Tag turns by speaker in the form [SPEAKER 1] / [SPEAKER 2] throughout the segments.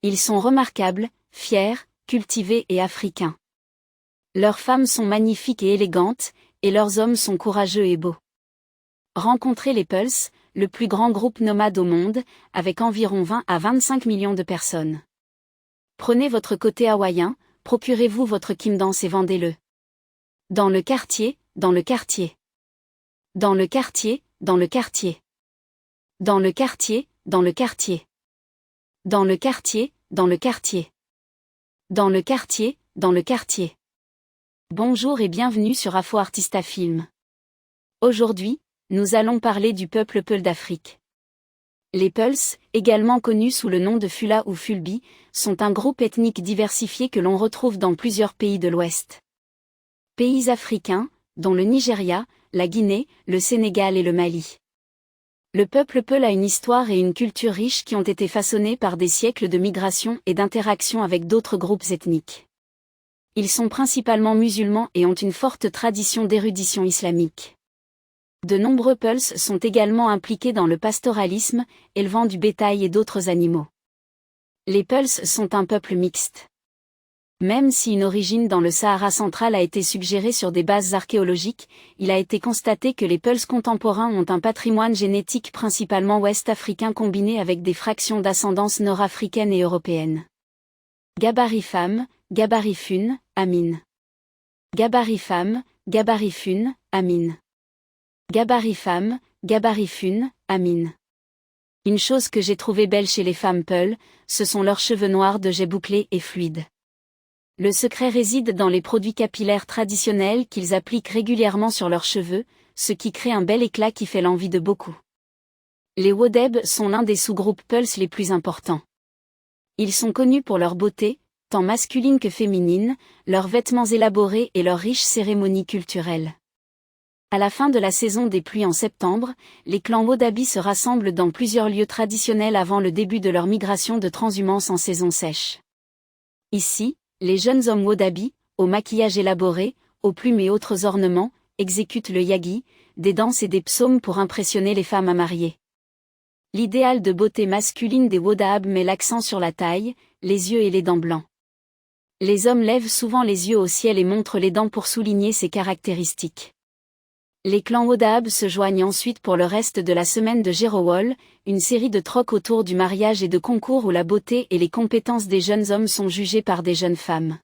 [SPEAKER 1] Ils sont remarquables, fiers, cultivés et africains. Leurs femmes sont magnifiques et élégantes, et leurs hommes sont courageux et beaux. Rencontrez les Pulse, le plus grand groupe nomade au monde, avec environ 20 à 25 millions de personnes. Prenez votre côté hawaïen, procurez-vous votre Kim Dance et vendez-le. Dans le quartier, dans le quartier. Dans le quartier, dans le quartier. Dans le quartier, dans le quartier. Dans le quartier, dans le quartier. Dans le quartier, dans le quartier. Bonjour et bienvenue sur Afro Artista Film. Aujourd'hui, nous allons parler du peuple Peul d'Afrique. Les Peuls, également connus sous le nom de Fula ou Fulbi, sont un groupe ethnique diversifié que l'on retrouve dans plusieurs pays de l'Ouest. Pays africains, dont le Nigeria, la Guinée, le Sénégal et le Mali. Le peuple Peul a une histoire et une culture riches qui ont été façonnées par des siècles de migration et d'interaction avec d'autres groupes ethniques. Ils sont principalement musulmans et ont une forte tradition d'érudition islamique. De nombreux Peuls sont également impliqués dans le pastoralisme, élevant du bétail et d'autres animaux. Les Peuls sont un peuple mixte. Même si une origine dans le Sahara central a été suggérée sur des bases archéologiques, il a été constaté que les Peuls contemporains ont un patrimoine génétique principalement ouest-africain combiné avec des fractions d'ascendance nord-africaine et européenne. Gabarit femme, gabarit fune, Amine. Gabarit femme, gabarit fune, Amine. Gabarit femme, gabarit fune, Amine. Une chose que j'ai trouvée belle chez les femmes Peul, ce sont leurs cheveux noirs de jet bouclés et fluides. Le secret réside dans les produits capillaires traditionnels qu'ils appliquent régulièrement sur leurs cheveux, ce qui crée un bel éclat qui fait l'envie de beaucoup. Les Wodeb sont l'un des sous-groupes Peuls les plus importants. Ils sont connus pour leur beauté, tant masculine que féminine, leurs vêtements élaborés et leurs riches cérémonies culturelles. À la fin de la saison des pluies en septembre, les clans Wodabi se rassemblent dans plusieurs lieux traditionnels avant le début de leur migration de transhumance en saison sèche. Ici, les jeunes hommes Wodabi, au maquillage élaboré, aux plumes et autres ornements, exécutent le yagi, des danses et des psaumes pour impressionner les femmes à marier. L'idéal de beauté masculine des Wodab met l'accent sur la taille, les yeux et les dents blancs. Les hommes lèvent souvent les yeux au ciel et montrent les dents pour souligner ces caractéristiques. Les clans Wodab se joignent ensuite pour le reste de la semaine de Jerowol, une série de trocs autour du mariage et de concours où la beauté et les compétences des jeunes hommes sont jugées par des jeunes femmes.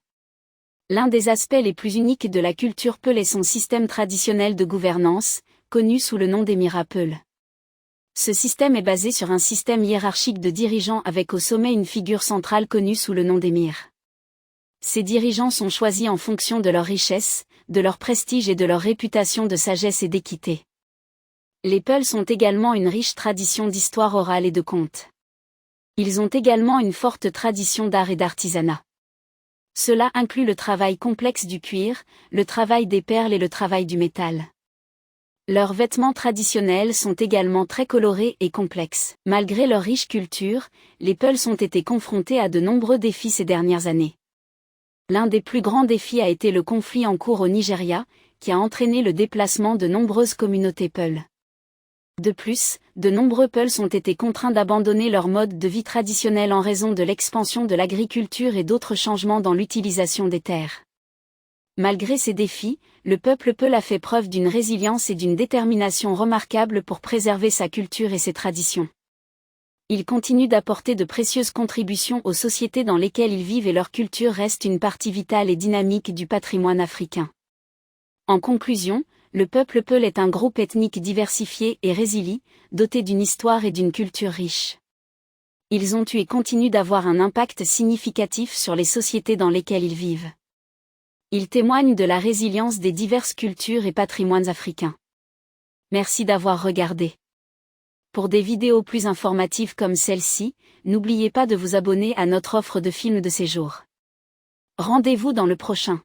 [SPEAKER 1] L'un des aspects les plus uniques de la culture Peul est son système traditionnel de gouvernance, connu sous le nom d'émirat Peul. Ce système est basé sur un système hiérarchique de dirigeants avec au sommet une figure centrale connue sous le nom d'émir. Ces dirigeants sont choisis en fonction de leur richesse, de leur prestige et de leur réputation de sagesse et d'équité. Les Peuls ont également une riche tradition d'histoire orale et de contes. Ils ont également une forte tradition d'art et d'artisanat. Cela inclut le travail complexe du cuir, le travail des perles et le travail du métal. Leurs vêtements traditionnels sont également très colorés et complexes. Malgré leur riche culture, les Peuls ont été confrontés à de nombreux défis ces dernières années. L'un des plus grands défis a été le conflit en cours au Nigeria, qui a entraîné le déplacement de nombreuses communautés Peul. De plus, de nombreux Peuls ont été contraints d'abandonner leur mode de vie traditionnel en raison de l'expansion de l'agriculture et d'autres changements dans l'utilisation des terres. Malgré ces défis, le peuple Peul a fait preuve d'une résilience et d'une détermination remarquables pour préserver sa culture et ses traditions. Ils continuent d'apporter de précieuses contributions aux sociétés dans lesquelles ils vivent et leur culture reste une partie vitale et dynamique du patrimoine africain. En conclusion, le peuple Peul est un groupe ethnique diversifié et résilient, doté d'une histoire et d'une culture riche. Ils ont eu et continuent d'avoir un impact significatif sur les sociétés dans lesquelles ils vivent. Ils témoignent de la résilience des diverses cultures et patrimoines africains. Merci d'avoir regardé. Pour des vidéos plus informatives comme celle-ci, n'oubliez pas de vous abonner à notre offre de films de séjour. Rendez-vous dans le prochain.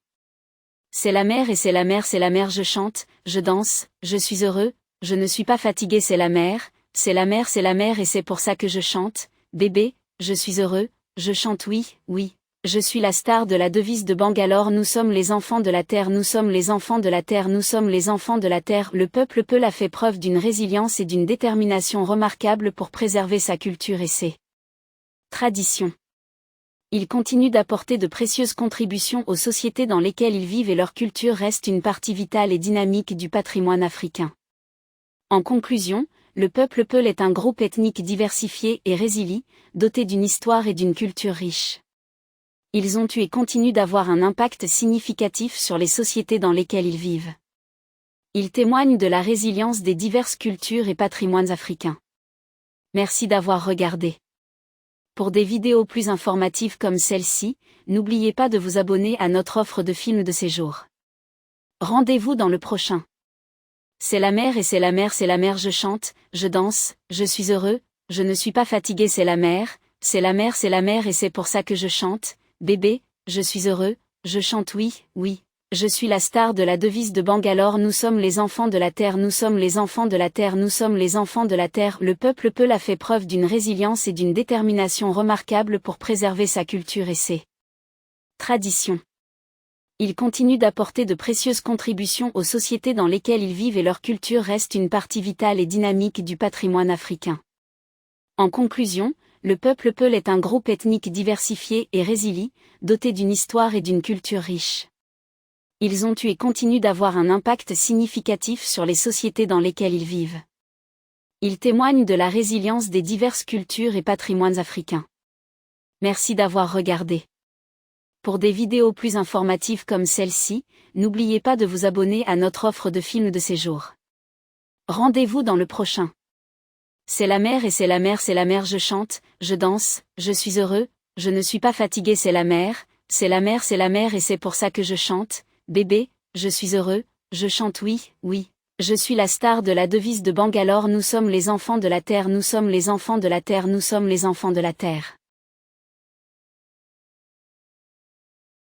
[SPEAKER 1] C'est la mer et c'est la mer, c'est la mer, je chante, je danse, je suis heureux, je ne suis pas fatigué, c'est la mer, c'est la mer, c'est la mer et c'est pour ça que je chante, bébé, je suis heureux, je chante oui, oui. Je suis la star de la devise de Bangalore. Nous sommes les enfants de la terre, nous sommes les enfants de la terre, nous sommes les enfants de la terre. Le peuple Peul a fait preuve d'une résilience et d'une détermination remarquables pour préserver sa culture et ses traditions. Ils continuent d'apporter de précieuses contributions aux sociétés dans lesquelles ils vivent et leur culture reste une partie vitale et dynamique du patrimoine africain. En conclusion, le peuple Peul est un groupe ethnique diversifié et résilient, doté d'une histoire et d'une culture riche. Ils ont eu et continuent d'avoir un impact significatif sur les sociétés dans lesquelles ils vivent. Ils témoignent de la résilience des diverses cultures et patrimoines africains. Merci d'avoir regardé. Pour des vidéos plus informatives comme celle-ci, n'oubliez pas de vous abonner à notre offre de films de séjour. Rendez-vous dans le prochain. C'est la mer et c'est la mer, c'est la mer, je chante, je danse, je suis heureux, je ne suis pas fatigué, c'est la mer, c'est la mer, c'est la mer et c'est pour ça que je chante, bébé, je suis heureux, je chante oui, oui. Je suis la star de la devise de Bangalore, nous sommes les enfants de la terre, nous sommes les enfants de la terre, nous sommes les enfants de la terre. Le peuple Peul a fait preuve d'une résilience et d'une détermination remarquables pour préserver sa culture et ses traditions. Ils continuent d'apporter de précieuses contributions aux sociétés dans lesquelles ils vivent et leur culture reste une partie vitale et dynamique du patrimoine africain. En conclusion, le peuple Peul est un groupe ethnique diversifié et résilient, doté d'une histoire et d'une culture riche. Ils ont eu et continuent d'avoir un impact significatif sur les sociétés dans lesquelles ils vivent. Ils témoignent de la résilience des diverses cultures et patrimoines africains. Merci d'avoir regardé. Pour des vidéos plus informatives comme celle-ci, n'oubliez pas de vous abonner à notre offre de films de séjour. Rendez-vous dans le prochain. C'est la mer et c'est la mer, c'est la mer, je chante, je danse, je suis heureux, je ne suis pas fatigué, c'est la mer, c'est la mer, c'est la mer et c'est pour ça que je chante. Bébé, je suis heureux, je chante oui, oui. Je suis la star de la devise de Bangalore, nous sommes les enfants de la terre, nous sommes les enfants de la terre, nous sommes les enfants de la terre.